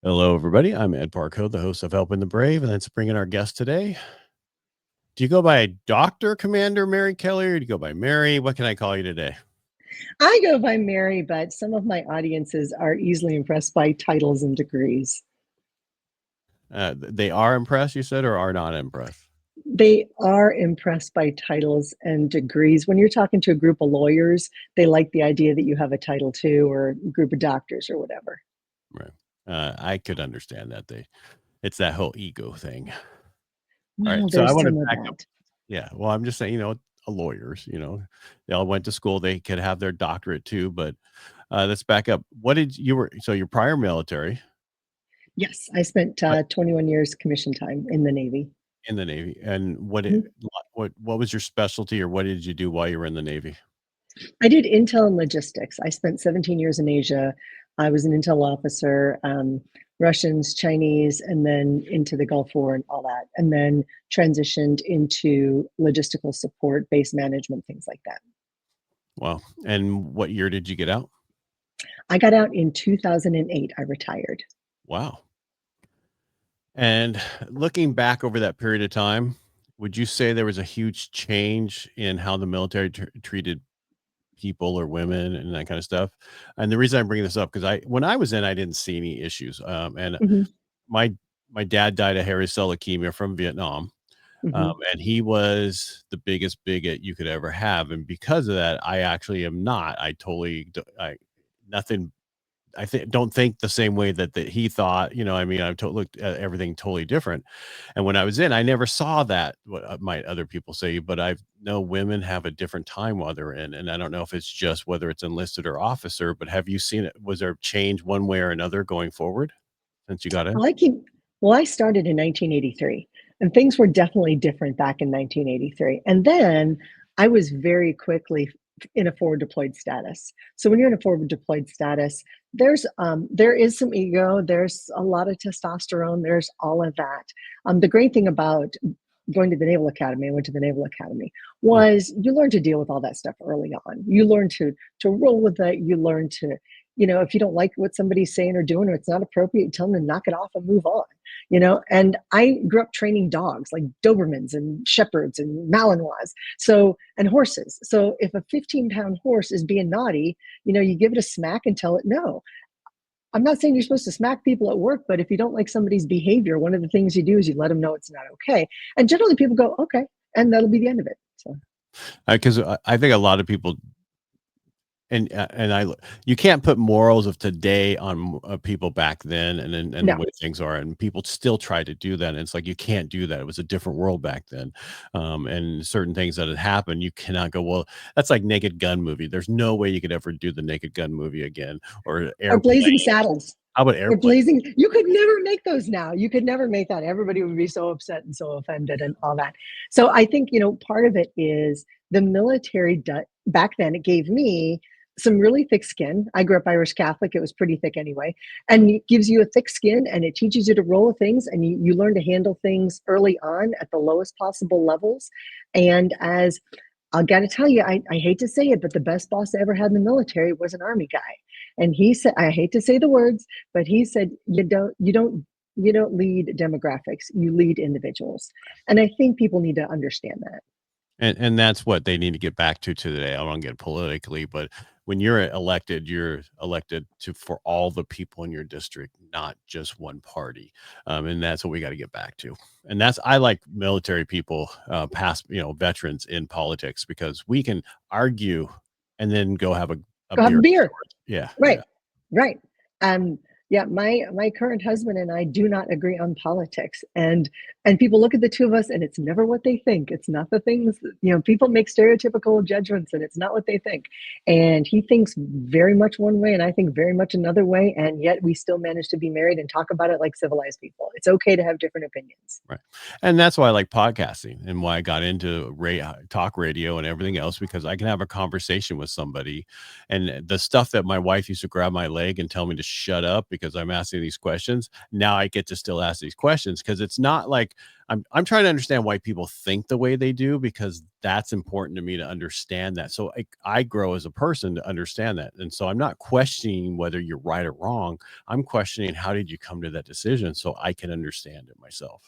Hello, everybody. I'm Ed Parcaut, the host of Helping the Brave, and let's bring in our guest today. Do you go by Dr. Commander Mary Kelly or do you go by Mary? What can I call you today? I go by Mary, but some of my audiences are easily impressed by titles and degrees. They are impressed, you said, or are not impressed? They are impressed by titles and degrees. When you're talking to a group of lawyers, they like the idea that you have a title too, or a group of doctors or whatever. Right. I could understand that. It's that whole ego thing. All right. Well, So I there's want to some of back up. that. Yeah. Well, I'm just saying, lawyers, they all went to school. They could have their doctorate too, but let's back up. So your prior military Yes, I spent 21 years commission time in the Navy. in the Navy, and Mhm. what was your specialty, or what did you do while you were in the Navy? I did intel and logistics. I spent 17 years in Asia. I was an intel officer, Russians, Chinese, and then into the Gulf War and all that, and then transitioned into logistical support, base management, things like that. Wow. And what year did you get out? I got out in 2008. I retired. Wow. And looking back over that period of time, would you say there was a huge change in how the military treated people or women and that kind of stuff? And the reason I bring this up, because when I was in, I didn't see any issues. And Hmm. my my dad died of hairy cell leukemia from Vietnam. Hmm. And he was the biggest bigot you could ever have. And because of that, I actually am not. Nothing. Don't think the same way that he thought. I mean, looked at everything totally different. And when I was in, I never saw that. What might other people say, but I know women have a different time while they're in, and I don't know if it's just whether it's enlisted or officer. But have you seen it? Was there change one way or another going forward since you got in? Well, I keep. Well, I started in 1983, and things were definitely different back in 1983. And then I was very quickly in a forward deployed status. So when you're in a forward deployed status, there is some ego, there's a lot of testosterone, there's all of that. The great thing about going to the Naval Academy, I went to the Naval Academy, Oh, was you learn to deal with all that stuff early on. You learn to roll with it. You learn to, if you don't like what somebody's saying or doing, or it's not appropriate, you tell them to knock it off and move on. And I grew up training dogs like Dobermans and Shepherds and Malinois, and horses. So if a 15-pound horse is being naughty, you give it a smack and tell it no. I'm not saying you're supposed to smack people at work, but if you don't like somebody's behavior, one of the things you do is you let them know it's not okay. And generally people go, okay, and that'll be the end of it. So because I think a lot of people. And you can't put morals of today on people back then, and the no. way things are, and people still try to do that. And it's like you can't do that. It was a different world back then, and certain things that had happened, you cannot go. Well, that's like Naked Gun movie. There's no way you could ever do the Naked Gun movie again, or Or Airplane. blazing saddles. How about Or Airplane? blazing, you could never make those now. You could never make that. Everybody would be so upset and so offended and all that. So I think, part of it is the military back then, it gave me some really thick skin. I grew up Irish Catholic. It was pretty thick anyway. And it gives you a thick skin and it teaches you to roll with things and you learn to handle things early on at the lowest possible levels. And as I got to tell you, I hate to say it, but the best boss I ever had in the military was an Army guy. And he said, I hate to say the words, but he said, you don't lead demographics, you lead individuals. And I think people need to understand that. And that's what they need to get back to today. I don't want to get politically, but when you're elected to for all the people in your district, not just one party. And that's what we got to get back to. And that's I like military people, past veterans in politics because we can argue and then go have a Go have beer a beer. afterwards. Yeah, Right, yeah. right. Yeah, my current husband and I do not agree on politics, and people look at the two of us, and it's never what they think. It's not the things people make stereotypical judgments, and it's not what they think. And he thinks very much one way, and I think very much another way, and yet we still manage to be married and talk about it like civilized people. It's okay to have different opinions. Right. And that's why I like podcasting and why I got into talk radio and everything else, because I can have a conversation with somebody and the stuff that my wife used to grab my leg and tell me to shut up because I'm asking these questions. Now I get to still ask these questions because it's not like I'm trying to understand why people think the way they do, because that's important to me to understand that. So I grow as a person to understand that. And so I'm not questioning whether you're right or wrong. I'm questioning, how did you come to that decision so I can understand it myself.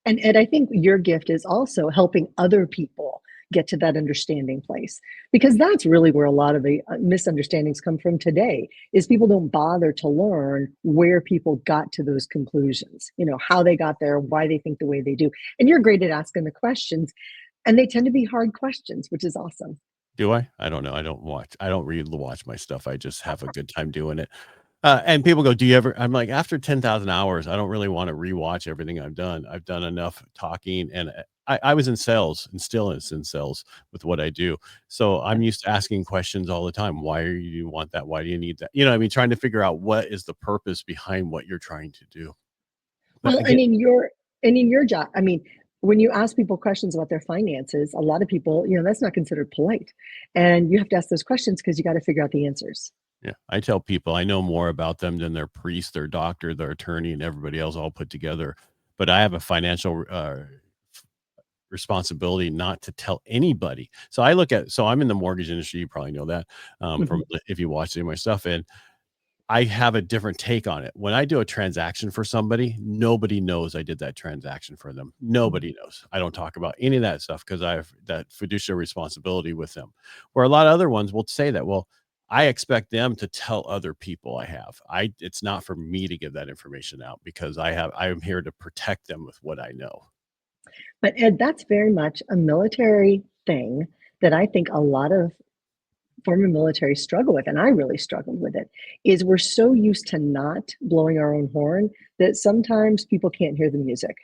And I think your gift is also helping other people get to that understanding place, because that's really where a lot of the misunderstandings come from today, is people don't bother to learn where people got to those conclusions, how they got there, why they think the way they do. And you're great at asking the questions, and they tend to be hard questions, which is awesome. Do I? I don't know. I don't really watch my stuff. I just have a good time doing it. And people go, "Do you ever?" I'm like, after 10,000 hours, I don't really want to rewatch everything I've done. I've done enough talking, and I was in sales and still is in sales with what I do. So I'm used to asking questions all the time. Why do you want that? Why do you need that? I mean, trying to figure out what is the purpose behind what you're trying to do. But Well, again, and in your job, I mean, when you ask people questions about their finances, a lot of people, that's not considered polite. And you have to ask those questions because you got to figure out the answers. yeah, I tell people I know more about them than their priest, their doctor, their attorney, and everybody else all put together. But I have a financial responsibility not to tell anybody. So I'm in the mortgage industry. You probably know that, from Mhm, if you watch any of my stuff, and I have a different take on it. When I do a transaction for somebody, nobody knows I did that transaction for them. mhm. Nobody knows. I don't talk about any of that stuff because I have that fiduciary responsibility with them. Where a lot of other ones will say that, well, I expect them to tell other people I have. It's not for me to give that information out because I'm here to protect them with what I know. But Ed, that's very much a military thing that I think a lot of former military struggle with, and I really struggled with it, is we're so used to not blowing our own horn that sometimes people can't hear the music.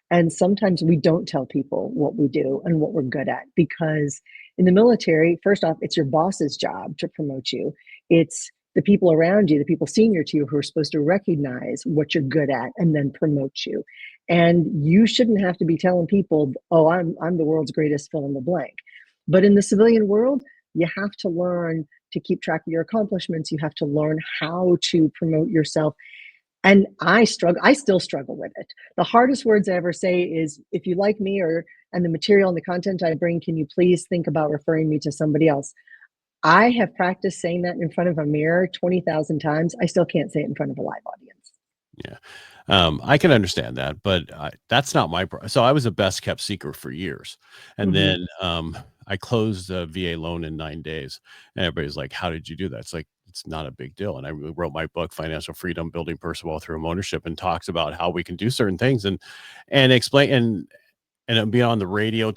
And sometimes we don't tell people what we do and what we're good at, because in the military, first off, it's your boss's job to promote you. It's the people around you, the people senior to you, who are supposed to recognize what you're good at and then promote you. And you shouldn't have to be telling people, "Oh, I'm the world's greatest fill in the blank." But in the civilian world, you have to learn to keep track of your accomplishments. You have to learn how to promote yourself. And I still struggle with it. The hardest words I ever say is, if you like me or and the material and the content I bring, can you please think about referring me to somebody else? I have practiced saying that in front of a mirror 20,000 times. I still can't say it in front of a live audience. Yeah. I can understand that, but that's not so I was a best kept secret for years. And Mhm, then I closed a VA loan in 9 days. And everybody's like, how did you do that? It's like, it's not a big deal. And I wrote my book, Financial Freedom, Building Personal Wealth Through Ownership, and talks about how we can do certain things and explain and being on the radio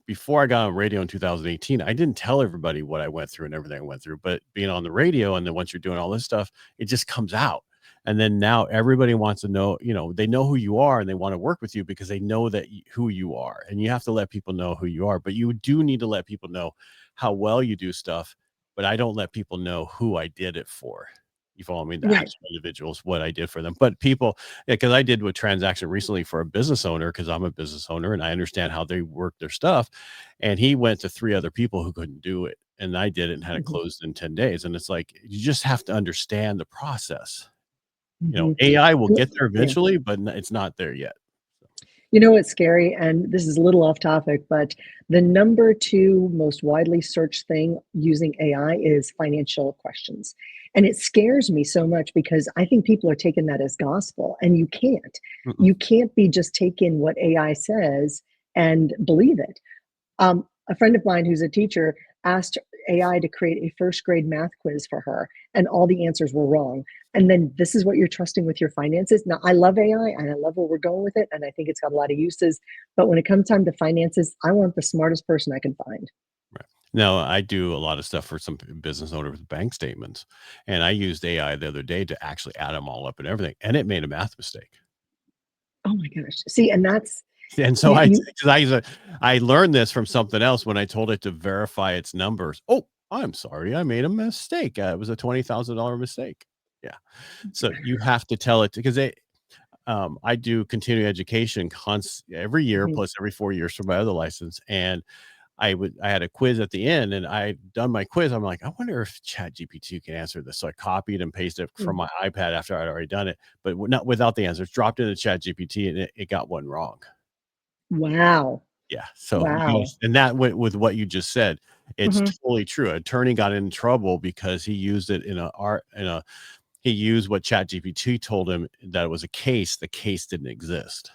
before I got on radio in 2018, I didn't tell everybody what I went through and everything I went through, but being on the radio, and then once you're doing all this stuff, it just comes out. And then now everybody wants to know, they know who you are and they want to work with you because they know who you are. And you have to let people know who you are, but you do need to let people know how well you do stuff. But I don't let people know who I did it for. You follow me? The right. actual individuals, what I did for them. But people, yeah, because I did a transaction recently for a business owner, because I'm a business owner and I understand how they work their stuff. And he went to three other people who couldn't do it. And I did it and had it Mhm, closed in 10 days. And it's like, you just have to understand the process. mhm. AI will get there Yeah. eventually, but it's not there yet. You know what's scary? And this is a little off topic, but the number two most widely searched thing using AI is financial questions. And it scares me so much because I think people are taking that as gospel, and you can't. Mm-mm. You can't be just taking what AI says and believe it. A friend of mine who's a teacher asked AI to create a first grade math quiz for her, and all the answers were wrong. And then this is what you're trusting with your finances. Now, I love AI and I love where we're going with it, and I think it's got a lot of uses. But when it comes time to finances, I want the smartest person I can find. Right. Now, I do a lot of stuff for some business owners with bank statements, and I used AI the other day to actually add them all up and everything, and it made a math mistake. Oh my gosh. See, and that's And so you, I you because I learned this from something else when I told it to verify its numbers. "Oh, I'm sorry, I made a mistake. It was a $20,000 mistake." Yeah. So you have to tell it because I do continuing education every year mhm, plus every 4 years for my other license, and I had a quiz at the end, and I done my quiz. I'm like, I wonder if Chat GPT can answer this. So I copied and pasted it from Mm. my iPad after I'd already done it, but not without the answers. Dropped into Chat GPT, and it got one wrong. Wow. Yeah. So Wow. yes, and that went with what you just said. It's Mhm. totally true. An attorney got in trouble because he used it in a he used what Chat GPT told him that it was a case. The case didn't exist.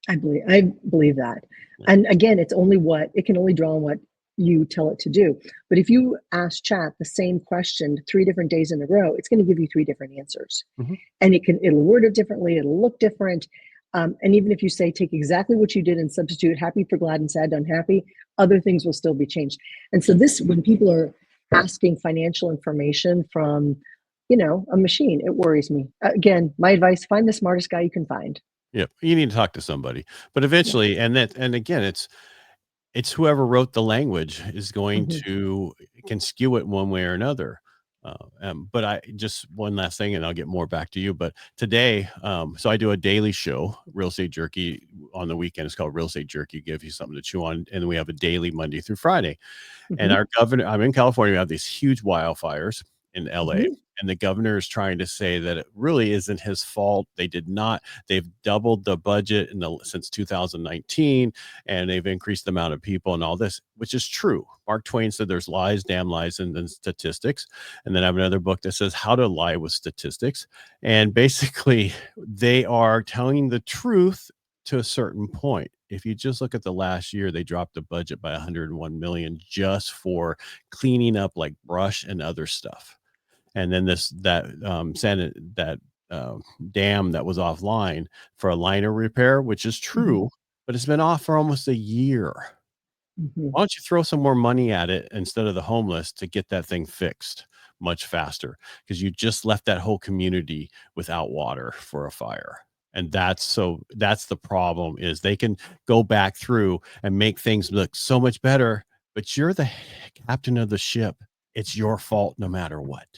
I believe that. Yeah. And again, it can only draw on what you tell it to do. But if you ask chat the same question 3 different days in a row, it's gonna give you 3 different answers. Mhm. And it'll word it differently, it'll look different. And even if you say take exactly what you did and substitute happy for glad and sad to unhappy, other things will still be changed. And so this when people are asking financial information from, a machine, it worries me. Again, my advice, find the smartest guy you can find. Yep. You need to talk to somebody. But Yeah. eventually, and again, it's whoever wrote the language is going Mhm. to can skew it one way or another. But I just one last thing, and I'll get more back to you. But today, so I do a daily show, Real Estate Jerky, on the weekend. It's called Real Estate Jerky. Give you something to chew on, and we have a daily Monday through Friday. And Mhm. our governor, I'm in California, we have these huge wildfires in LA. Mhm. And the governor is trying to say that it really isn't his fault. They've doubled the budget since 2019, and they've increased the amount of people and all this, which is true. Mark Twain said there's lies, damn lies, and statistics. And then I have another book that says how to lie with statistics. And basically, they are telling the truth to a certain point. If you just look at the last year, they dropped the budget by 101 million just for cleaning up like brush and other stuff. And then Senate that uh, dam that was offline for a liner repair, which is Mhm. true, but it's been off for almost a year. Mhm. Why don't you throw some more money at it instead of the homeless to get that thing fixed much faster? Because you just left that whole community without water for a fire. And that's the problem is they can go back through and make things look so much better, but you're the captain of the ship. It's your fault no matter what.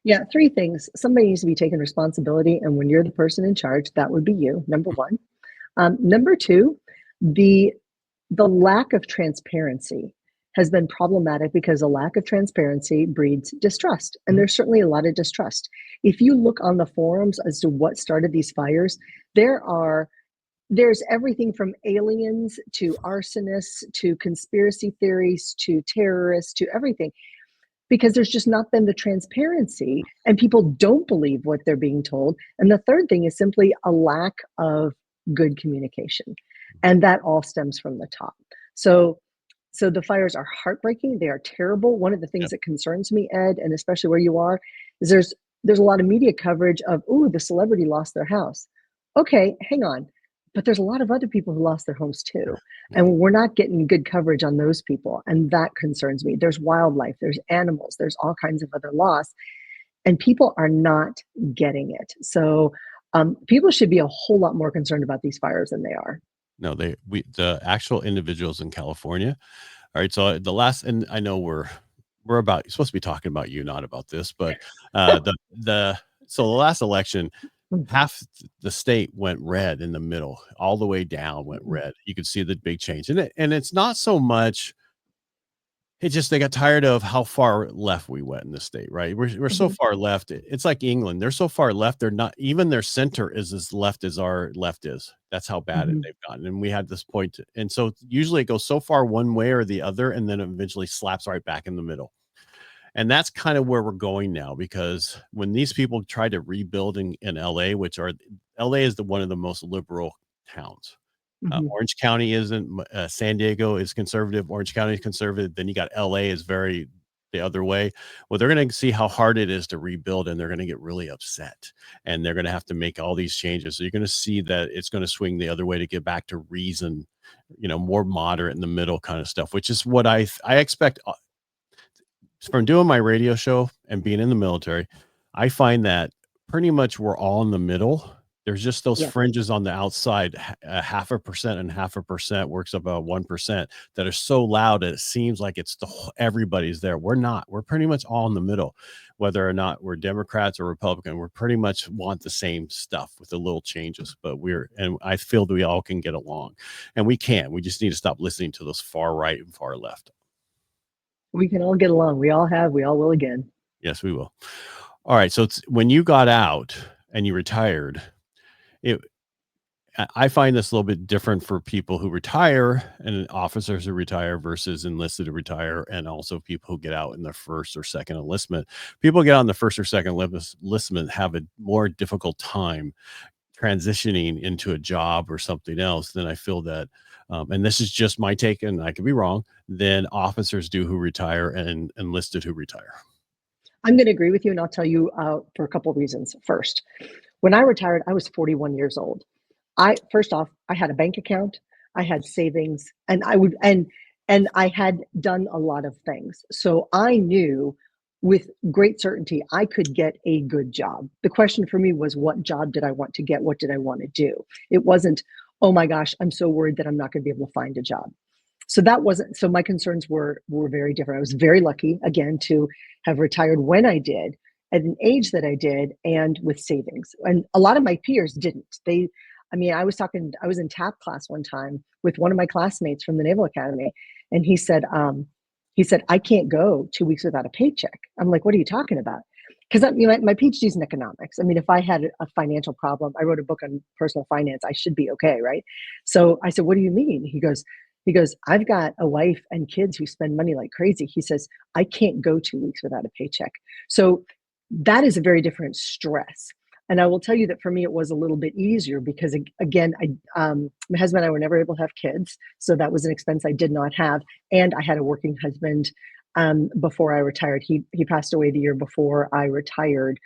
Yeah, 3 things. Somebody needs to be taking responsibility, and when you're the person in charge, that would be you, number 1. Number 2, the the lack of transparency has been problematic because a lack of transparency breeds distrust, and Mhm. there's certainly a lot of distrust. If you look on the forums as to what started these fires, there are there's everything from aliens to arsonists to conspiracy theories to terrorists to everything because there's just not been the transparency and people don't believe what they're being told. And the third thing is simply a lack of good communication. And that all stems from the top. So so the fires are heartbreaking, they are terrible. One of the things Yep. that concerns me, Ed, and especially where you are, is there's a lot of media coverage of, "Ooh, the celebrity lost their house." Okay, hang on. But there's a lot of other people who lost their homes too. Yeah. And we're not getting good coverage on those people, and that concerns me. There's wildlife, there's animals, there's all kinds of other loss, and people are not getting it. So, people should be a whole lot more concerned about these fires than they are. No, the actual individuals in California. All right. So the last, and I know we're about supposed to be talking about you, not about this, but so the last election, half the state went red in the middle, all the way down went Mhm, red. You could see the big change, and it's not so much. It just they got tired of how far left we went in the state, right? We're so mhm, far left. It's like England. They're so far left. They're not even their center is as left as our left is. That's how bad mhm, they've gotten. And we had this point, and so usually it goes so far one way or the other, and then it eventually slaps right back in the middle. And that's kind of where we're going now because when these people try to rebuild in LA, LA is one of the most liberal towns. mhm. Orange County isn't. San Diego is conservative. Orange County is conservative. Then you got LA is very the other way. Well, they're going to see how hard it is to rebuild, and they're going to get really upset, and they're going to have to make all these changes. So you're going to see that it's going to swing the other way to get back to reason, more moderate in the middle kind of stuff, which is what I expect from doing my radio show and being in the military. I find that pretty much we're all in the middle. There's just those Yes. fringes on the outside, 0.5% and 0.5% works about 1% that are so loud that it seems like it's everybody's there. We're not. We're pretty much all in the middle, whether or not we're Democrats or Republican. We're pretty much want the same stuff with the little changes, but and I feel that we all can get along, and we can. We just need to stop listening to those far right and far left. We can all get along. We all will again. Yes, we will. All right. So when you got out and you retired, it I find this a little bit different for people who retire and officers who retire versus enlisted who retire, and also people who get out in their first or second enlistment. People who get out in the first or second enlistment have a more difficult time transitioning into a job or something else than I feel that, and this is just my take, and I could be wrong, than officers do who retire and enlisted who retire. I'm going to agree with you, and I'll tell you for a couple of reasons. First, when I retired, I was 41 years old. I first off, I had a bank account, I had savings, and I had done a lot of things. So I knew with great certainty I could get a good job. The question for me was, what job did I want to get? What did I want to do? It wasn't, oh my gosh, I'm so worried that I'm not going to be able to find a job. So that wasn't, so my concerns were very different. I was very lucky again to have retired when I did, at an age that I did, and with savings. And a lot of my peers didn't. I mean, I was in TAP class one time with one of my classmates from the Naval Academy, and he said, I can't go 2 weeks without a paycheck. I'm like, what are you talking about? Because my PhD's in economics. I mean, if I had a financial problem, I wrote a book on personal finance, I should be okay, right? So I said, what do you mean? He goes, I've got a wife and kids who spend money like crazy. He says, I can't go 2 weeks without a paycheck. So that is a very different stress. And I will tell you that for me, it was a little bit easier because, again, my husband and I were never able to have kids. So that was an expense I did not have. And I had a working husband before I retired. He passed away the year before I retired.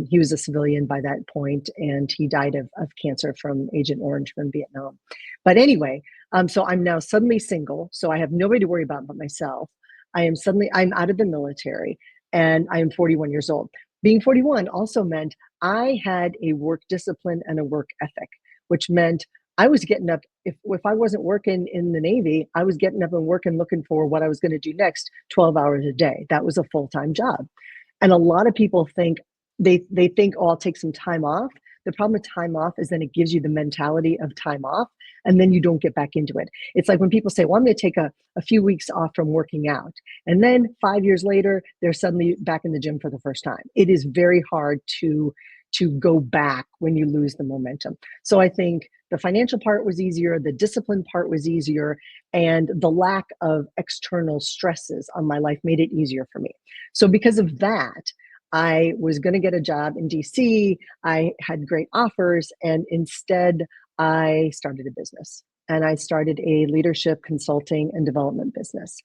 He was a civilian by that point, and he died of cancer from Agent Orange from Vietnam. But anyway, so I'm now suddenly single. So I have nobody to worry about but myself. I'm out of the military, and I am 41 years old. Being 41 also meant I had a work discipline and a work ethic, which meant I was getting up. If I wasn't working in the Navy, I was getting up and working, looking for what I was going to do next 12 hours a day. That was a full-time job. And a lot of people think they think, oh, I'll take some time off. The problem with time off is then it gives you the mentality of time off, and then you don't get back into it. It's like when people say, well, I'm going to take a few weeks off from working out. And then 5 years later, they're suddenly back in the gym for the first time. It is very hard to go back when you lose the momentum. So I think the financial part was easier, the discipline part was easier, and the lack of external stresses on my life made it easier for me. So because of that, I was going to get a job in DC. I had great offers, and instead I started a business. And I started a leadership consulting and development business.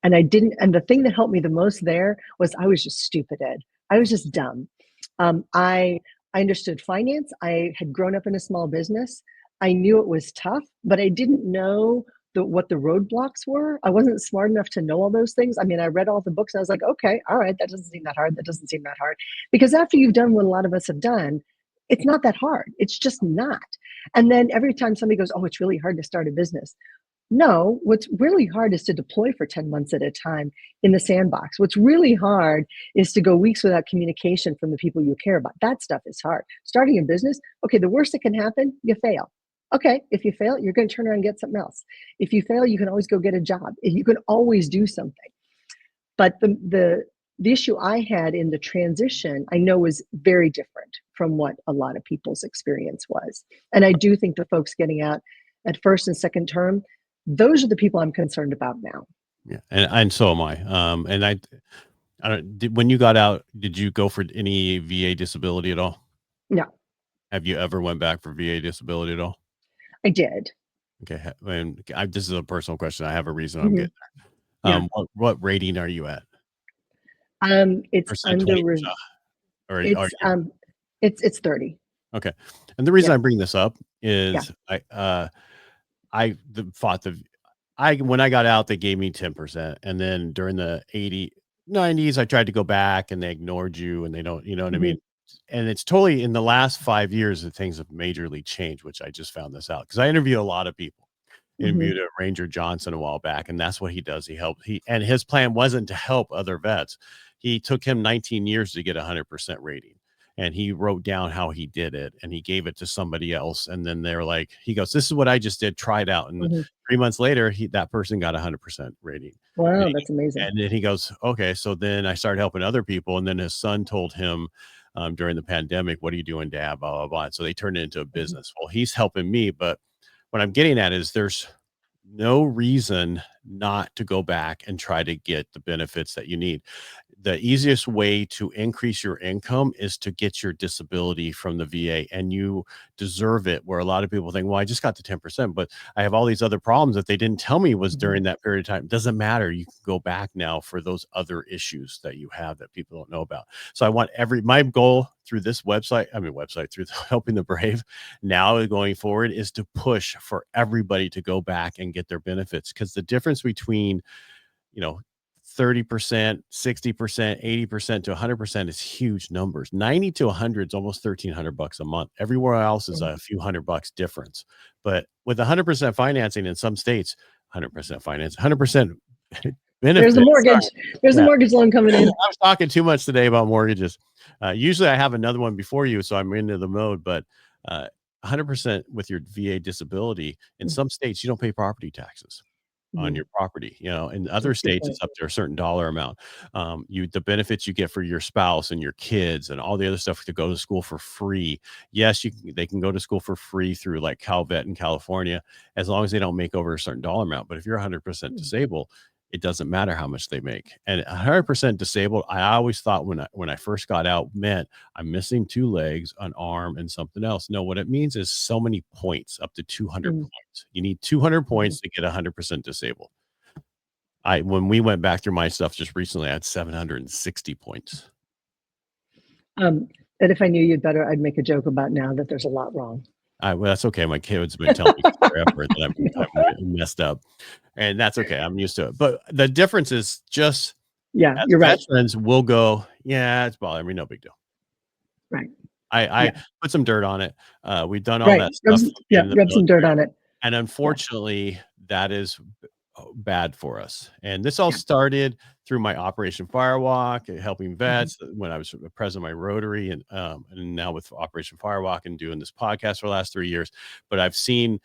And the thing that helped me the most there was I was just stupid, Ed. I was just dumb. I understood finance. I had grown up in a small business. I knew it was tough, but I didn't know what the roadblocks were. I wasn't smart enough to know all those things. I mean, I read all the books and I was like, okay, all right, that doesn't seem that hard. That doesn't seem that hard. Because after you've done what a lot of us have done, it's not that hard. It's just not. And then every time somebody goes, oh, it's really hard to start a business. No, what's really hard is to deploy for 10 months at a time in the sandbox. What's really hard is to go weeks without communication from the people you care about. That stuff is hard. Starting a business, okay, the worst that can happen, you fail. Okay, if you fail, you're going to turn around and get something else. If you fail, you can always go get a job. You can always do something. But the issue I had in the transition, I know, was very different from what a lot of people's experience was. And I do think the folks getting out at first and second term, those are the people I'm concerned about now. Yeah, and so am I. And I don't. When you got out, did you go for any VA disability at all? No, Have you ever went back for VA disability at all? I did. Okay, and this is a personal question. I have a reason I'm Hmm. getting there. Yeah. What rating are you at? It's Percent, under, 20%, or are it's, you? it's 30. Okay, and the reason Yeah. I bring this up Yeah. is fought the when I got out, they gave me 10%, and then during the 90s, I tried to go back, and they ignored you, and they don't, you know what I Hmm. mean? and it's totally in the last 5 years that things have majorly changed, which I just found this out because I interview a lot of people. Hmm. Interviewed a Ranger Johnson a while back, and that's what he does. He helped and his plan wasn't to help other vets. He took him 19 years to get a 100% rating. And he wrote down how he did it and he gave it to somebody else. And then they're like, he goes, "This is what I just did. Try it out." And Hmm. 3 months later, that person got a 100% rating. And, Wow, that's amazing. and then he goes, "Okay." So then I started helping other people. And then his son told him during the pandemic, "What are you doing, Dad?" Blah, blah, blah. And so they turned it into a Hmm. business. Well, he's helping me. But what I'm getting at is there's no reason not to go back and try to get the benefits that you need. The easiest way to increase your income is to get your disability from the VA, and you deserve it. Where a lot of people think, well, I just got the 10%, but I have all these other problems that they didn't tell me was Hmm. during that period of time. It doesn't matter. You can go back now for those other issues that you have that people don't know about. So I want my goal through this website, through helping the brave now going forward is to push for everybody to go back and get their benefits, because the difference between, you know, 30%, 60%, 80% to 100% is huge numbers. 90 to 100 is almost $1,300 a month. Everywhere else is Hmm. a few $100 difference. But with 100% financing in some states, 100% finance, 100% There's the benefits. Sorry. mortgage. There's the Yeah. mortgage loan coming I in. was talking too much today about mortgages. Usually I have another one before you, so I'm into the mode, but 100% with your VA disability, in some states, you don't pay property taxes on Hmm. your property. In other That's a good states, point. it's up to a certain dollar amount. The benefits you get for your spouse and your kids and all the other stuff to go to school for free. Yes, they can go to school for free through like Calvet in California, as long as they don't make over a certain dollar amount. But if you're 100% disabled, it doesn't matter how much they make. And 100% disabled, I always thought when I first got out meant I'm missing two legs, an arm, and something else. No, what it means is so many points, up to 200 Hmm. points. You need 200 Hmm. points to get 100% disabled. When we went back through my stuff just recently, I had 760 points. Um, and if I knew you'd better, I'd make a joke about now that there's a lot wrong. Well, that's okay. My kids have been telling me forever that I'm messed up, and that's okay. I'm used to it. But the difference is just Yeah, as you're right. veterans, we'll go, yeah, it's bothering me, no big deal. Right. I Yeah. put some dirt on it. We've done all Right. that stuff Yeah, in the rub some dirt military, on it. and Yeah. unfortunately, that is bad for us. And this all Yeah. started through my Operation Firewalk, helping Hmm. vets when I was president of my Rotary, and now with Operation Firewalk and doing this podcast for the last 3 years. But I've seen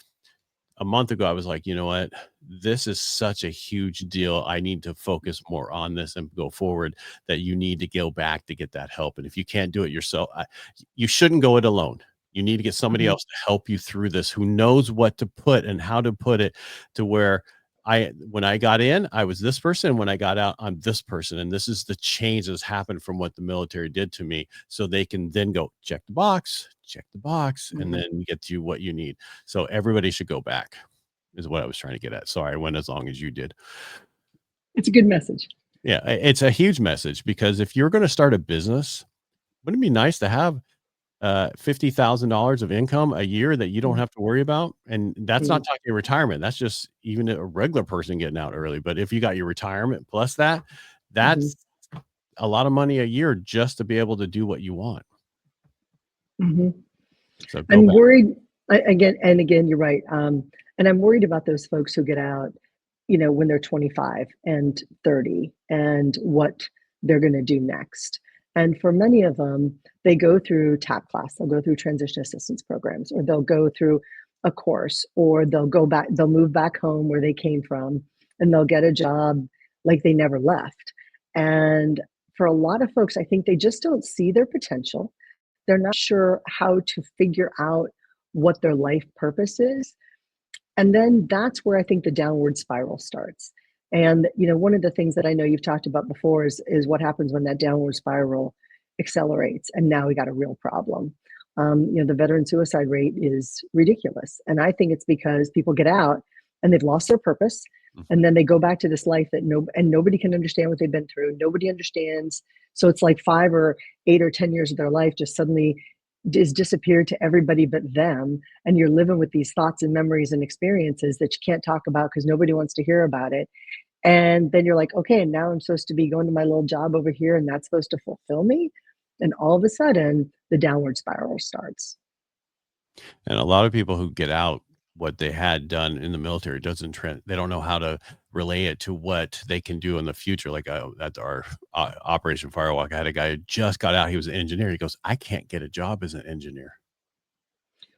a month ago, I was like, you know what? This is such a huge deal. I need to focus more on this and go forward. That you need to go back to get that help. And if you can't do it yourself, you shouldn't go it alone. You need to get somebody Hmm. else to help you through this who knows what to put and how to put it to where when I got in, I was this person. When I got out, I'm this person. And this is the change that's happened from what the military did to me. So they can then go check the box, and Hmm. then get you what you need. So everybody should go back, is what I was trying to get at. Sorry, I went as long as you did. It's a good message. Yeah, it's a huge message because if you're going to start a business, wouldn't it be nice to have $50,000 of income a year that you don't have to worry about? And that's not Mm-hmm. talking retirement. That's just even a regular person getting out early. But if you got your retirement plus that, Hmm. that's a lot of money a year just to be able to do what you want. Hmm. So go I'm back. worried again and again. You're right, and I'm worried about those folks who get out, when they're 25 and 30, and what they're going to do next. And for many of them, they go through TAP class, they'll go through transition assistance programs, or they'll go through a course, or they'll move back home where they came from, and they'll get a job like they never left. And for a lot of folks, I think they just don't see their potential. They're not sure how to figure out what their life purpose is. And then that's where I think the downward spiral starts. And one of the things that I know you've talked about before is what happens when that downward spiral accelerates, and now we got a real problem. The veteran suicide rate is ridiculous, and I think it's because people get out and they've lost their purpose, and Mhm. then they go back to this life that nobody can understand what they've been through. Nobody understands. So it's like 5 or 8 or 10 years of their life just suddenly is disappeared to everybody but them, and you're living with these thoughts and memories and experiences that you can't talk about because nobody wants to hear about it. And then you're like, okay, now I'm supposed to be going to my little job over here, and that's supposed to fulfill me. And all of a sudden, the downward spiral starts. And a lot of people who get out, what they had done in the military doesn't they don't know how to relay it to what they can do in the future. Like, at our Operation Firewalk, I had a guy who just got out. He was an engineer. He goes, I can't get a job as an engineer.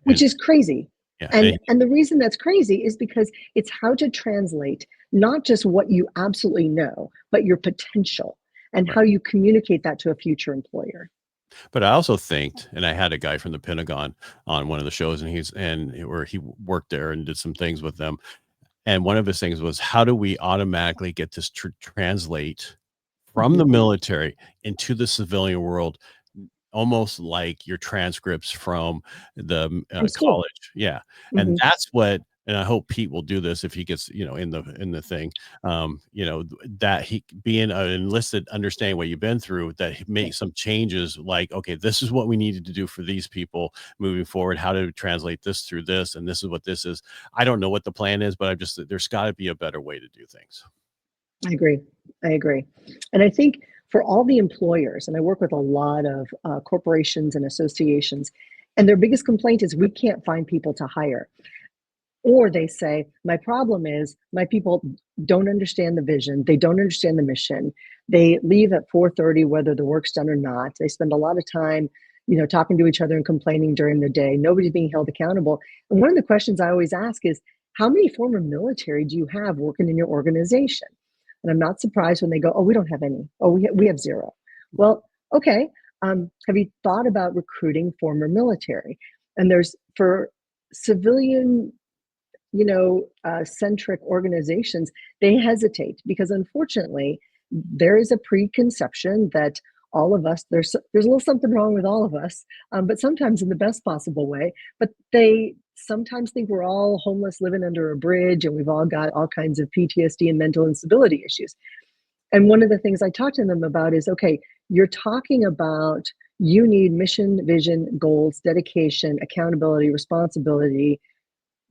Which And is crazy. yeah, And the reason that's crazy is because it's how to translate not just what you absolutely know, but your potential and right. how you communicate that to a future employer. But I also think, and I had a guy from the Pentagon on one of the shows, and where he worked there and did some things with them. And one of his things was, how do we automatically get this translate from the Mhm. military into the civilian world, almost like your transcripts from the From school. college. Yeah. And Mhm. that's what, and I hope Pete will do this if he gets, in the thing, that he being an enlisted, understanding what you've been through, that he Yeah, make some changes like, okay, this is what we needed to do for these people moving forward. How to translate this through this. And this is what this is. I don't know what the plan is, but there's gotta be a better way to do things. I agree. I agree. And I think for all the employers, and I work with a lot of corporations and associations, and their biggest complaint is we can't find people to hire. Or they say, my problem is my people don't understand the vision, they don't understand the mission. They leave at 4:30 whether the work's done or not. They spend a lot of time, talking to each other and complaining during the day. Nobody's being held accountable. And one of the questions I always ask is, how many former military do you have working in your organization? And I'm not surprised when they go, oh, we don't have any. Oh, we have zero. Well, okay. Have you thought about recruiting former military? And there's for civilian centric organizations, they hesitate because unfortunately, there is a preconception that all of us, there's a little something wrong with all of us, but sometimes in the best possible way. But they sometimes think we're all homeless, living under a bridge, and we've all got all kinds of PTSD and mental instability issues. And one of the things I talk to them about is, okay, you're talking about you need mission, vision, goals, dedication, accountability, responsibility.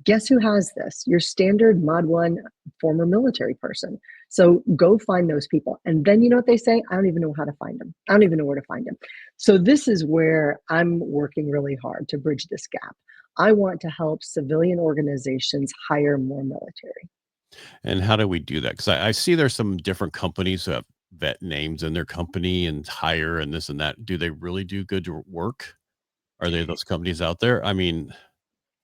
Guess who has this? Your standard Mod 1 former military person. So go find those people. And then you know what they say? I don't even know how to find them. I don't even know where to find them. So this is where I'm working really hard to bridge this gap. I want to help civilian organizations hire more military. And how do we do that? Because I see there's some different companies who have vet names in their company and hire and this and that. Do they really do good work? Are there those companies out there? I mean,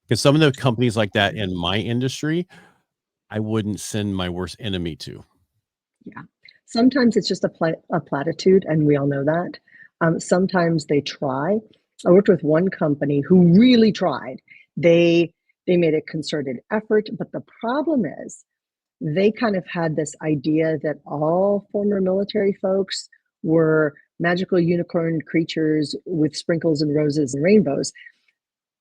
because some of the companies like that in my industry, I wouldn't send my worst enemy to. Yeah. Sometimes it's just a platitude, and we all know that. Sometimes they try. I worked with one company who really tried. They they made a concerted effort, but the problem is they kind of had this idea that all former military folks were magical unicorn creatures with sprinkles and roses and rainbows,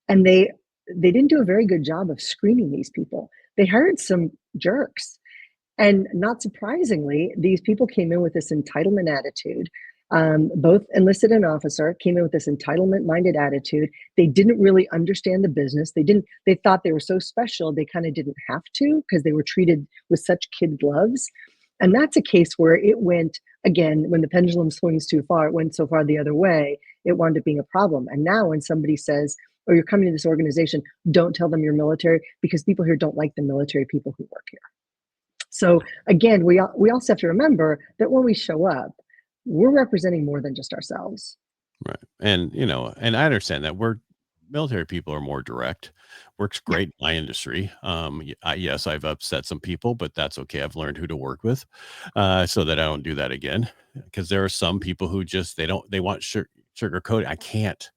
and they didn't do a very good job of screening these people. They hired some jerks, and not surprisingly, these people came in with this entitlement attitude. Both enlisted and officer came in with this entitlement minded attitude. They didn't really understand the business. They thought they were so special, they kind of didn't have to because they were treated with such kid gloves. And that's a case where it went, again, when the pendulum swings too far, it went so far the other way, it wound up being a problem. And now when somebody says, oh, you're coming to this organization, don't tell them you're military because people here don't like the military people who work here. So again, we also have to remember that when we show up, we're representing more than just ourselves. Right. And, and I understand that military people are more direct. Works Yeah. great in my industry. Yes, I've upset some people, but that's okay. I've learned who to work with, so that I don't do that again. Because there are some people who just, they want sugarcoat. I can't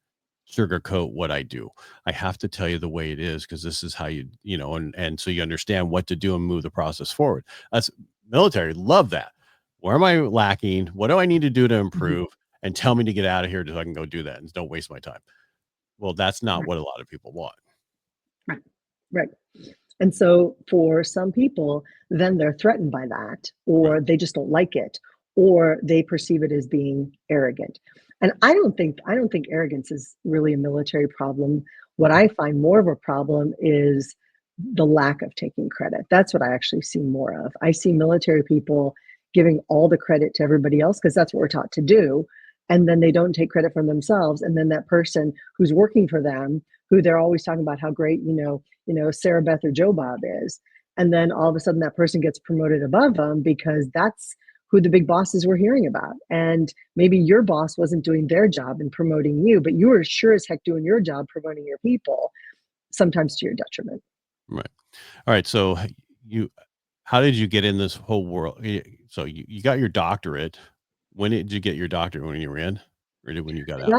sugarcoat what I do. I have to tell you the way it is because this is how and so you understand what to do and move the process forward. Us military love that. Where am I lacking? What do I need to do to Mhm. improve? And tell me to get out of here so I can go do that and don't waste my time. Well, that's not Right, what a lot of people want. right, right. And so for some people, then they're threatened by that, Right. or they just don't like it, or they perceive it as being arrogant. And I don't think arrogance is really a military problem. What I find more of a problem is the lack of taking credit. That's what I actually see more of. I see military people giving all the credit to everybody else because that's what we're taught to do. and then they don't take credit for themselves, and then that person who's working for them, who they're always talking about how great, Sarah Beth or Joe Bob is, and then all of a sudden that person gets promoted above them because that's who the big bosses were hearing about. And maybe your boss wasn't doing their job in promoting you, but you were sure as heck doing your job promoting your people, sometimes to your detriment. Right. All right. So you, how did you get in this whole world? So you got your doctorate. When did you get your doctorate? When you were in, or when you got out? Yeah,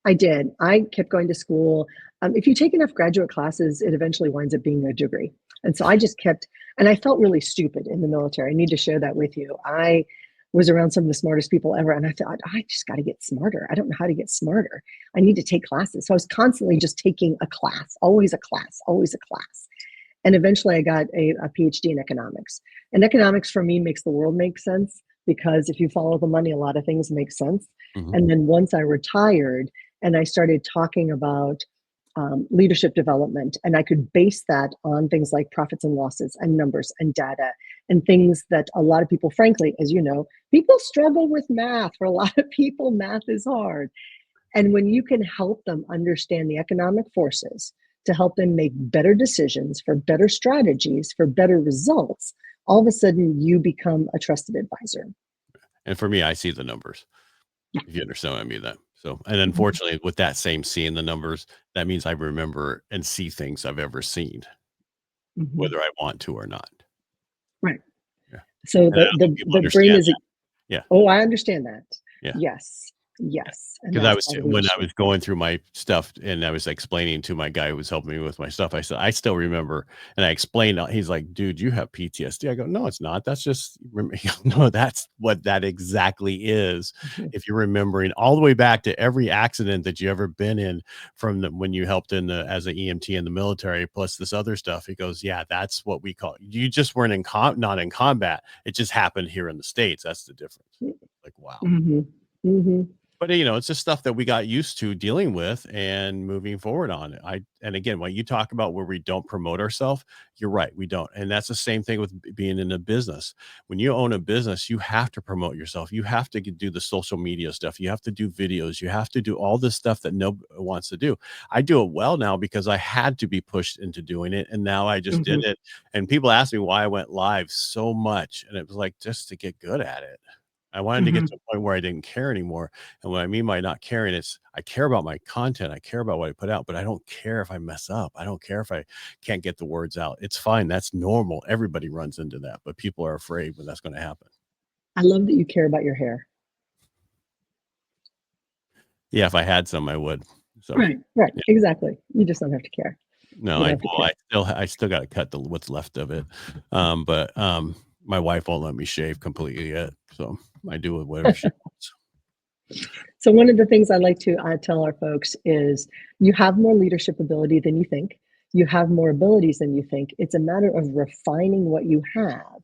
I did. I kept going to school. If you take enough graduate classes, it eventually winds up being a degree. And so I just kept, and I felt really stupid in the military. I need to share that with you. I was around some of the smartest people ever, and I thought, I just got to get smarter. I don't know how to get smarter. I need to take classes. So I was constantly just taking a class, always a class, always a class. And eventually I got a PhD in economics. And economics for me makes the world make sense because if you follow the money, a lot of things make sense. Mhm. And then once I retired and I started talking about leadership development, and I could base that on things like profits and losses and numbers and data and things that a lot of people, frankly, as you know, people struggle with math. For a lot of people, math is hard. And when you can help them understand the economic forces to help them make better decisions for better strategies, for better results, all of a sudden you become a trusted advisor. And for me, I see the numbers. Yeah. If you understand what I mean, that. So, and Mhm. unfortunately, with that same seeing the numbers, that means I remember and see things I've ever seen, Mhm. whether I want to or not. Right. Yeah, So and I the, don't think the, people the brain understand is, that. Yeah, oh, I understand that. yeah. Yes. Yes. And Because I that's was part of the when I issue. was going through my stuff and I was explaining to my guy who was helping me with my stuff, I said, "I still remember," and I explained, he's like, "Dude, you have PTSD." I go, "No, it's not. That's just no, that's what that exactly is. Mhm. If you're remembering all the way back to every accident that you ever been in from when you helped in the as an EMT in the military, plus this other stuff." He goes, "Yeah, that's what we call you just weren't not in combat. It just happened here in the States. That's the difference." Like, wow. Mhm. Mhm. But, it's just stuff that we got used to dealing with and moving forward on. And again, when you talk about where we don't promote ourselves, you're right, we don't. And that's the same thing with being in a business. When you own a business, you have to promote yourself. You have to do the social media stuff. You have to do videos. You have to do all this stuff that nobody wants to do. I do it well now because I had to be pushed into doing it. And now I just did Mhm. it. And people ask me why I went live so much. And it was like just to get good at it. I wanted to get to Mhm. a point where I didn't care anymore. And what I mean by not caring is I care about my content. I care about what I put out, but I don't care if I mess up. I don't care if I can't get the words out. It's fine. That's normal. Everybody runs into that, but people are afraid when that's going to happen. I love that you care about your hair. Yeah, if I had some, I would. So Right. Right. yeah, Exactly. You just don't have to care. no, You don't I have to well, care. I still got to cut the what's left of it. But my wife won't let me shave completely yet, so I do whatever she wants. So one of the things I like to tell our folks is you have more leadership ability than you think. You have more abilities than you think. It's a matter of refining what you have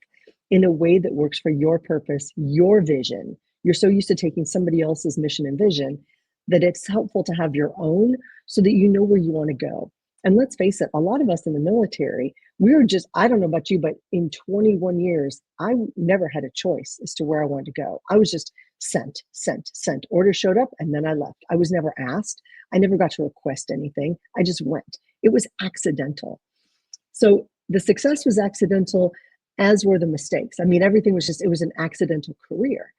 in a way that works for your purpose, your vision. You're so used to taking somebody else's mission and vision that it's helpful to have your own so that you know where you want to go. And let's face it, a lot of us in the military, we were just, I don't know about you, but in 21 years, I never had a choice as to where I wanted to go. I was just sent, sent, sent. Orders showed up and then I left. I was never asked. I never got to request anything. I just went. It was accidental. So the success was accidental, as were the mistakes. I mean, everything was just, it was an accidental career.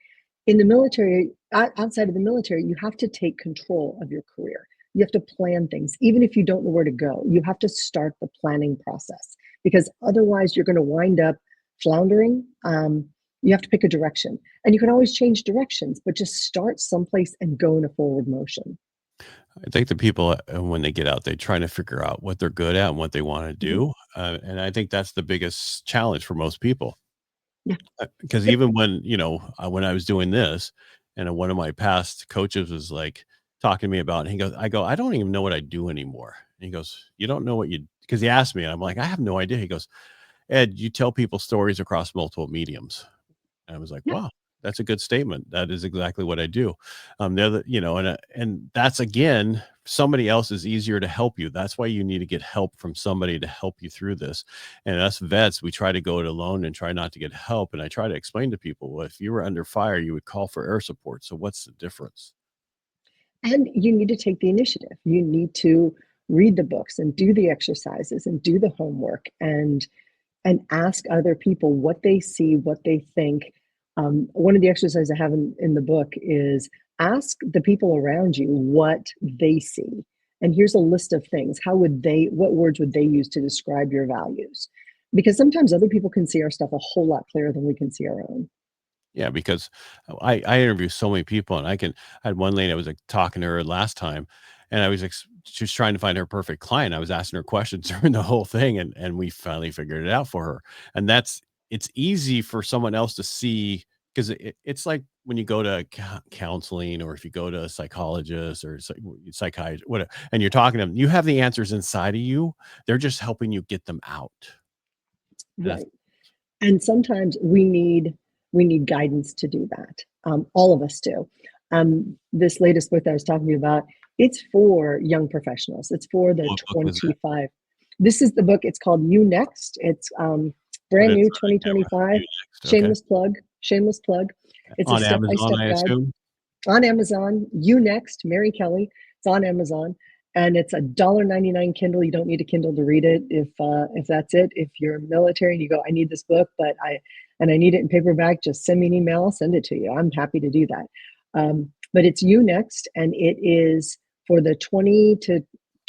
In the military, outside of the military, you have to take control of your career. You have to plan things. Even if you don't know where to go, you have to start the planning process because otherwise you're going to wind up floundering. You have to pick a direction and you can always change directions, but just start someplace and go in a forward motion. I think the people, when they get out, they try to figure out what they're good at and what they want to Mhm. do. And I think that's the biggest challenge for most people. Yeah. Because Yep. even when I was doing this, and one of my past coaches was like talking to me about, it, he goes, I go, I don't even know what I do anymore. And he goes, you don't know what you, because he asked me, and I'm like, I have no idea. He goes, Ed, you tell people stories across multiple mediums. And I was like, Yep. wow, that's a good statement. That is exactly what I do. The other, and that's again, somebody else is easier to help you. That's why you need to get help from somebody to help you through this. And us vets, we try to go it alone and try not to get help. And I try to explain to people, well, if you were under fire, you would call for air support. So what's the difference? And you need to take the initiative. You need to read the books and do the exercises and do the homework and ask other people what they see, what they think. One of the exercises I have in the book is ask the people around you what they see. And here's a list of things. What words would they use to describe your values? Because sometimes other people can see our stuff a whole lot clearer than we can see our own. Yeah, because I interview so many people, and I had one lady, I was, like, talking to her last time, and I was she was trying to find her perfect client. I was asking her questions during the whole thing, and we finally figured it out for her. And it's easy for someone else to see, 'cause it's like when you go to counseling, or if you go to a psychologist or psychiatrist, whatever, and you're talking to them, you have the answers inside of you. They're just helping you get them out. And that's Right. And sometimes we need guidance to do that. All of us do. This latest book that I was talking to you about, it's for young professionals. It's for the what book is that? 25. This is the book. It's called You Next. It's And brand it's new, never you 2025. next, okay. Shameless plug. Shameless plug. It's a On step by Amazon, step I guide assume? on Amazon. You Next, Mary Kelly. It's on Amazon, and it's a $1.99 Kindle. You don't need a Kindle to read it if that's it. If you're military and you go, I need this book, but I need it in paperback, just send me an email. I'll send it to you. I'm happy to do that. But it's You Next, and it is for the 20 to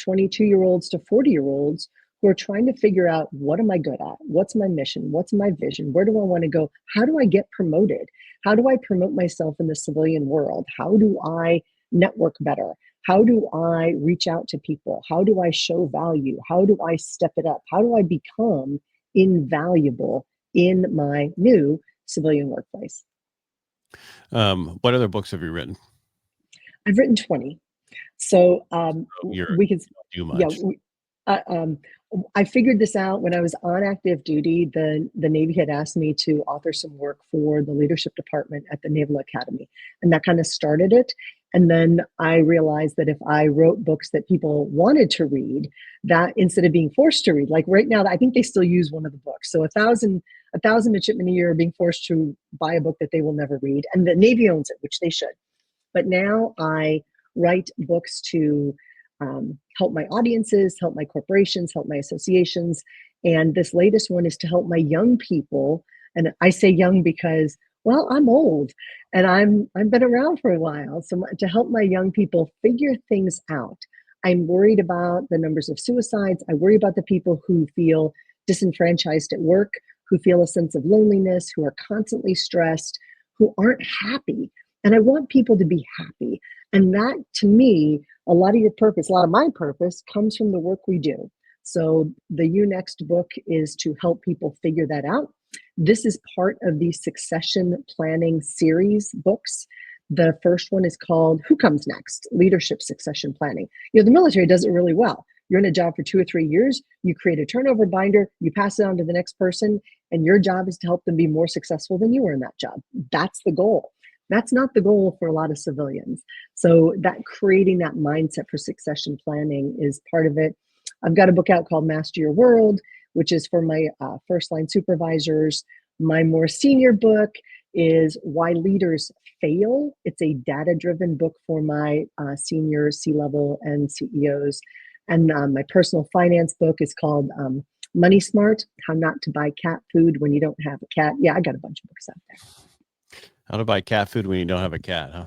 22-year olds to 40-year olds who are trying to figure out, what am I good at? What's my mission? What's my vision? Where do I want to go? How do I get promoted? How do I promote myself in the civilian world? How do I network better? How do I reach out to people? How do I show value? How do I step it up? How do I become invaluable in my new civilian workplace? What other books have you written? I've written 20. So Oh, you we can, don't do yeah, much. uh, um, I figured this out when I was on active duty. The Navy had asked me to author some work for the leadership department at the Naval Academy, and that kind of started it. And then I realized that if I wrote books that people wanted to read, that instead of being forced to read, like right now, I think they still use one of the books. So a thousand midshipmen a year are being forced to buy a book that they will never read, and the Navy owns it, which they should. But now I write books to help my audiences, help my corporations, help my associations. And this latest one is to help my young people. And I say young because, well, I'm old and I've been around for a while. So to help my young people figure things out. I'm worried about the numbers of suicides. I worry about the people who feel disenfranchised at work, who feel a sense of loneliness, who are constantly stressed, who aren't happy. And I want people to be happy. And that, to me, a lot of your purpose, a lot of my purpose comes from the work we do. So the You Next book is to help people figure that out. This is part of the succession planning series books. The first one is called Who Comes Next? Leadership Succession Planning. The military does it really well. You're in a job for 2 or 3 years, you create a turnover binder, you pass it on to the next person, and your job is to help them be more successful than you were in that job. That's the goal. That's not the goal for a lot of civilians. So that creating that mindset for succession planning is part of it. I've got a book out called Master Your World, which is for my first line supervisors. My more senior book is Why Leaders Fail. It's a data driven book for my senior C-level and CEOs. And my personal finance book is called Money Smart, How Not to Buy Cat Food When You Don't Have a Cat. Yeah, I got a bunch of books out there. How to buy cat food when you don't have a cat, huh?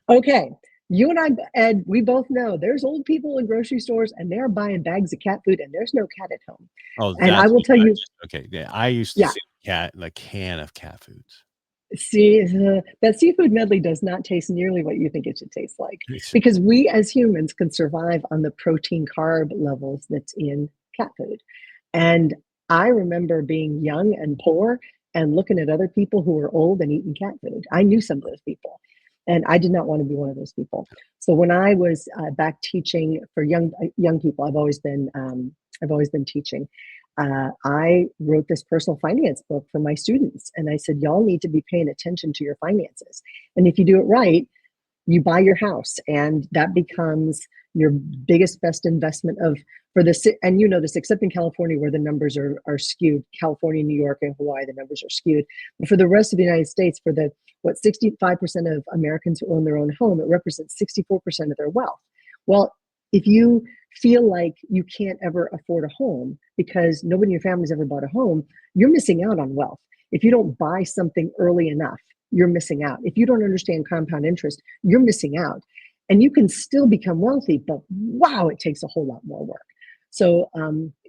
Okay. You and I, Ed, we both know there's old people in grocery stores and they're buying bags of cat food and there's no cat at home. Oh, And I that's will what tell I you, just okay, yeah, I used to yeah, see a can of cat foods. see, that seafood medley does not taste nearly what you think it should taste like It's because we as humans can survive on the protein carb levels that's in cat food. And I remember being young and poor and looking at other people who were old and eating cat food. I knew some of those people. And I did not want to be one of those people. So when I was back teaching for young people, I've always been teaching. I wrote this personal finance book for my students, and I said, y'all need to be paying attention to your finances. And if you do it right, you buy your house, and that becomes your biggest, best investment of for the and you know this, except in California where the numbers are skewed. California, New York, and Hawaii, the numbers are skewed. But for the rest of the United States, for the what 65% of Americans who own their own home, it represents 64% of their wealth. Well, if you feel like you can't ever afford a home because nobody in your family's ever bought a home, you're missing out on wealth. If you don't buy something early enough, you're missing out. If you don't understand compound interest, you're missing out. And you can still become wealthy, but wow, it takes a whole lot more work. So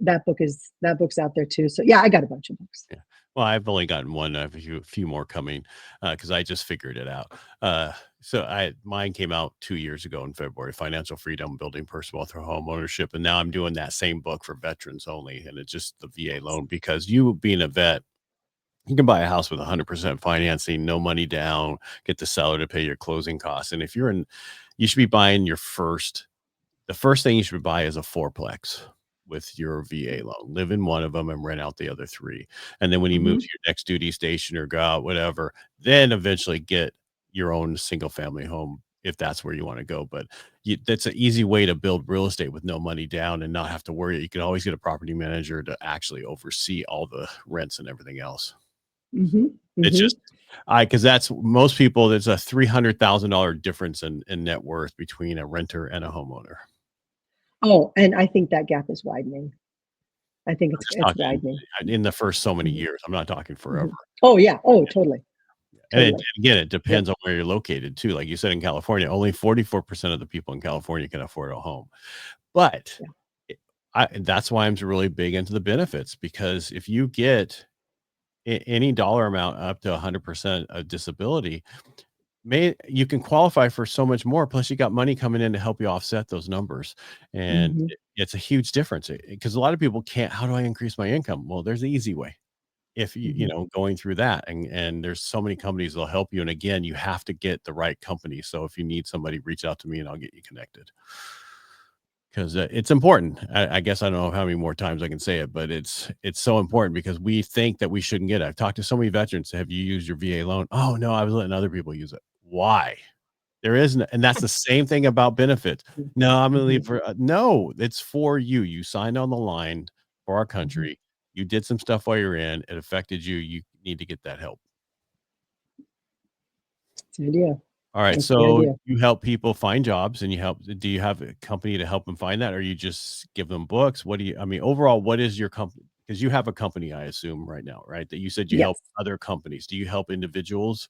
that book's out there too. So yeah, I got a bunch of books. Yeah. Well, I've only gotten one. I have a few more coming because I just figured it out. Mine came out 2 years ago in February. Financial Freedom: Building Personal Wealth Through Home Ownership, and now I'm doing that same book for veterans only, and it's just the VA loan because you being a vet, you can buy a house with 100% financing, no money down, get the seller to pay your closing costs, and if you're in, you should be buying the first thing you should buy is a fourplex with your VA loan. Live in one of them and rent out the other three. And then when you move Mm-hmm. to your next duty station or go out, whatever, then eventually get your own single family home if that's where you want to go. But that's an easy way to build real estate with no money down and not have to worry. You can always get a property manager to actually oversee all the rents and everything else. Mm-hmm. It's Mm-hmm. just because that's most people. There's a $300,000 difference in net worth between a renter and a homeowner. Oh, and I think that gap is widening. I think I'm just it's talking widening. in the first so many Mm-hmm. years. I'm not talking forever. Mm-hmm. Oh yeah. Oh, totally. And Totally. again, it Yep. depends on where you're located too. Like you said, in California, only 44% of the people in California can afford a home. But Yeah. it- that's why I'm really big into the benefits because if you get any dollar amount up to 100% of disability, you can qualify for so much more. Plus, you got money coming in to help you offset those numbers, and Mm-hmm. it's a huge difference because a lot of people can't. How do I increase my income? Well, there's the easy way. If Mm-hmm. going through that, and there's so many companies that'll help you. And again, you have to get the right company. So if you need somebody, reach out to me and I'll get you connected because it's important. I guess I don't know how many more times I can say it, but it's so important because we think that we shouldn't get it. I've talked to so many veterans. Have you used your VA loan? Oh no, I was letting other people use it. Why? There isn't, and that's the same thing about benefits. No, I'm gonna Mm-hmm. leave for no, it's for you. You signed on the line for our Mm-hmm. country. You did some stuff while you're in. It affected you. You need to get that help. It's the idea. All right. That's the So idea. you help people find jobs and do you have a company to help them find that? Or you just give them books? What do you, I mean, overall, what is your company? Because you have a company, I assume right now, right? That you said you help Yes. other companies. Do you help individuals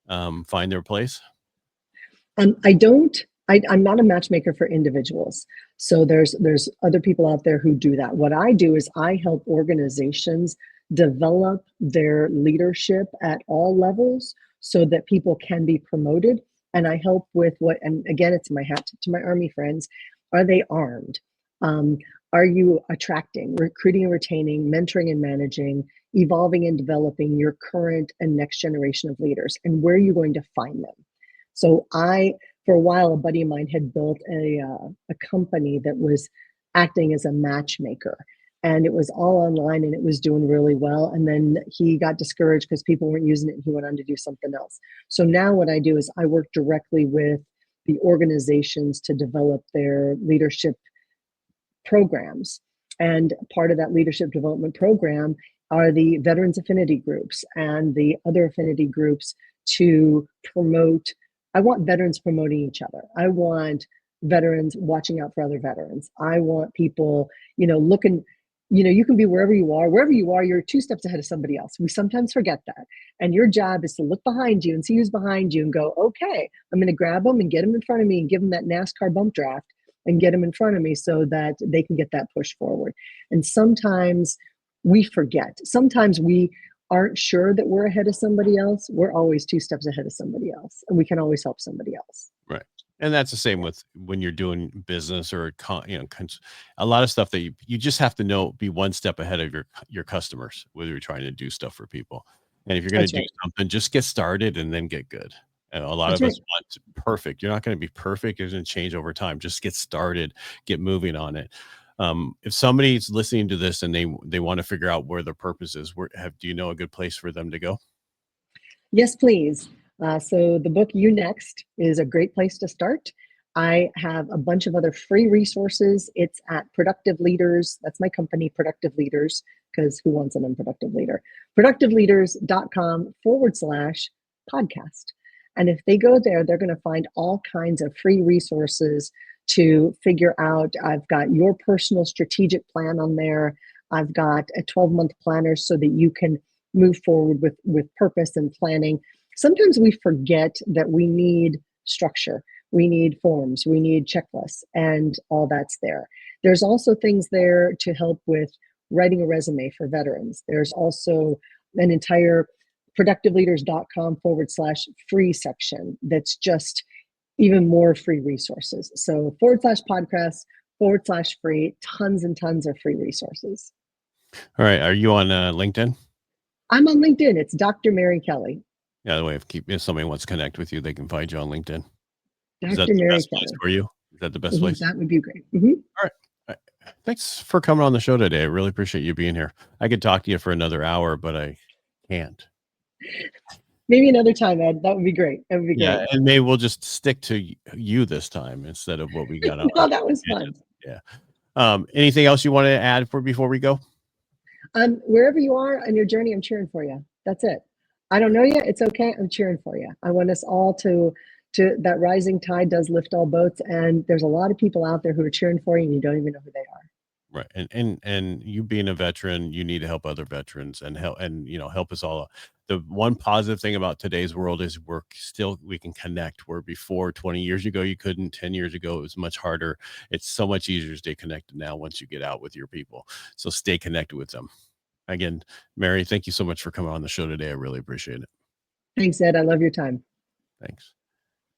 find their place? I don't. I'm not a matchmaker for individuals. So there's other people out there who do that. What I do is I help organizations develop their leadership at all levels so that people can be promoted. And I help with what, and again, it's my hat to my Army friends. Are they armed? Um, are you attracting, recruiting and retaining, mentoring and managing, evolving and developing your current and next generation of leaders? And where are you going to find them? So for a while, a buddy of mine had built a company that was acting as a matchmaker, and it was all online and it was doing really well. And then he got discouraged because people weren't using it, and he went on to do something else. So now what I do is I work directly with the organizations to develop their leadership programs. And part of that leadership development program are the veterans affinity groups and the other affinity groups to promote. I want veterans promoting each other. I want veterans watching out for other veterans. I want people, looking, you can be wherever you are. Wherever you are, you're two steps ahead of somebody else. We sometimes forget that. And your job is to look behind you and see who's behind you and go, okay, I'm going to grab them and get them in front of me and give them that NASCAR bump draft and get them in front of me so that they can get that push forward. And sometimes we forget. Sometimes we aren't sure that we're ahead of somebody else. We're always two steps ahead of somebody else, and we can always help somebody else. Right. And that's the same Yeah, with when you're doing business or a lot of stuff that you just have to know, be one step ahead of your customers, whether you're trying to do stuff for people. And if you're going to that's do right. something, just get started and then get good. And a lot That's of right. us want perfect. You're not going to be perfect. It's going to change over time. Just get started, get moving on it. If somebody's listening to this and they want to figure out where their purpose is, do you know a good place for them to go? Yes, please. So the book You Next is a great place to start. I have a bunch of other free resources. It's at Productive Leaders. That's my company, Productive Leaders, because who wants an unproductive leader? Productiveleaders.com/podcast. And if they go there, they're going to find all kinds of free resources to figure out. I've got your personal strategic plan on there. I've got a 12-month planner so that you can move forward with purpose and planning. Sometimes we forget that we need structure, we need forms, we need checklists, and all that's there. There's also things there to help with writing a resume for veterans. There's also an entire productiveleaders.com/free section that's just even more free resources. So /podcast/free, tons and tons of free resources. All right. Are you on LinkedIn? I'm on LinkedIn. It's Dr. Mary Kelly. Yeah, the way if somebody wants to connect with you, they can find you on LinkedIn. Is that Dr. the Mary best place Kelly. for you? Is that the best place? That would be great. All right. All right. Thanks for coming on the show today. I really appreciate you being here. I could talk to you for another hour, but I can't. Maybe another time, Ed. That would be great. That would be Yeah, great. and maybe we'll just stick to you this time instead of what we got on. No, that was fun. Yeah. Anything else you want to add before we go? Wherever you are on your journey, I'm cheering for you. That's it. I don't know you. It's okay. I'm cheering for you. I want us all to that rising tide does lift all boats. And there's a lot of people out there who are cheering for you and you don't even know who they are. Right. And you being a veteran, you need to help other veterans and help us all. The one positive thing about today's world is we can connect, where before 20 years ago you couldn't, 10 years ago it was much harder. It's so much easier to stay connected now once you get out with your people. So stay connected with them. Again, Mary, thank you so much for coming on the show today. I really appreciate it. Thanks, Ed. I love your time. Thanks.